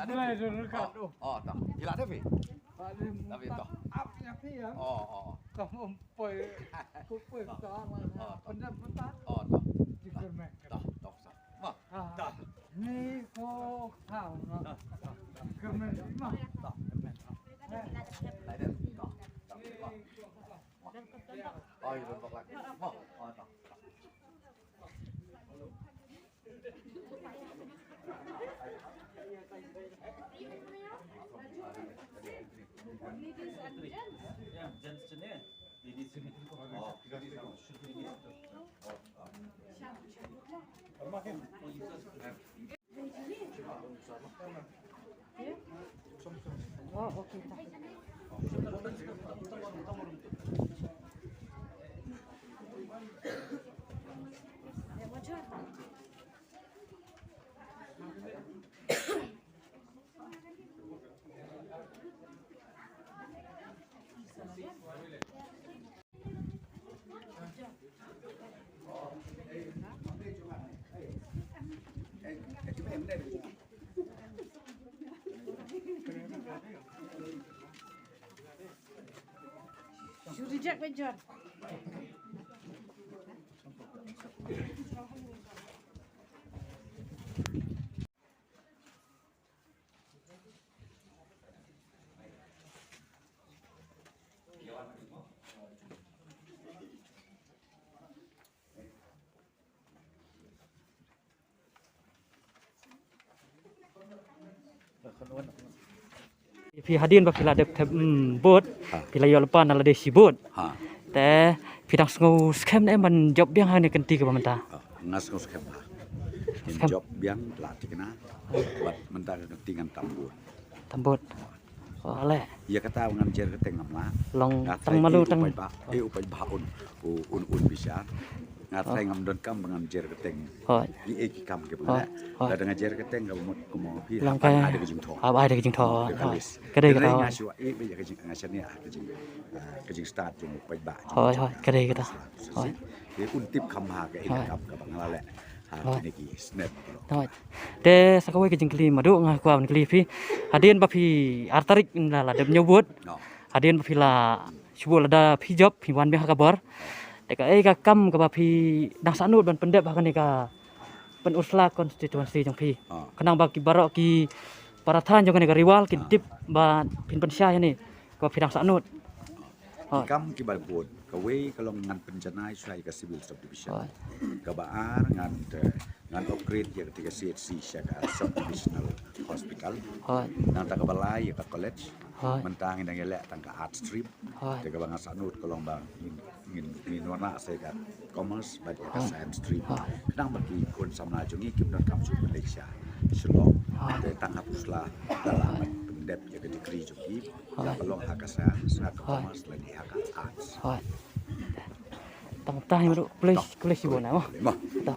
Mulai dulu kan. Oh, tak. Gila tapi. Tapi tak. Apa yang dia? Kamu pergi sama pendapat. Oh, tak. Jika mereka. Tak. Mah. Tak. Ni kau tahu nak? Kemen mah. Tak. Lain tak. Oh, itu tak lagi. Mah. Oh, tak. Yeah, gents sini. Ladies sini. Oh, Oh, okey. Sudah Jack Benjar. Pihak hadirin bapila ada bot, pila yang lepas nala ada si bot. Teh pihak sengu scam ni man job yang hanya kenti ke pemerintah. ngas ngos kema. Job biang latih kena. Buat mentah ketinggan tambut. Tambut. Oleh. Ya kata ngan jer keteng namla. Long tang malu tang. Upai baun un bisa. Ngatai ngam don kam ngam jer keteng. Hoi. Di kam ke mana. Ada dengan jer keteng ngam kumo pi. Lang kai. Ada kejing tho. Ada kejing tho. Kedai kata. Ngasih be kejing ngasih kejing start jeng upai ba. Hoi kedai kata. Hoi. Untip kamha ke kam ke bangala le. Ini ki snap. Hoi. Teh sakawai kejing keli madu ngaku awan keli pi. Hadirin bapi artarik la dem nyebut. Hadirin bapi la subul ada pi job pi wan be kabar. Deka ka kam ka bapi dang sanut ban pendep hakan ka penusla konstituensi jong pi. Kenang bagi barok ki parathan jong ka riwal ki tip ba pin pensia ni ka pi dang sanut. Kam ki balbut kawe kalau ngan penjanai suai ka civil subdivision. Ka baar ngan upgrade ya ketika CHC syaka subdivisional hospital. Nang ta ka balai ka college. Mentang indang elek tang ka art stream. Tega bang sanut kalau bang ingin warna saya kan commerce bagi ka science stream. Kenang bagi kun samna jungi kim don kam su Malaysia. Selong tang hapuslah dalam pendep ya ke degree jungi. Ya kalau hakasa sa commerce lagi hak arts. Tang tah ni boleh sibuk nak.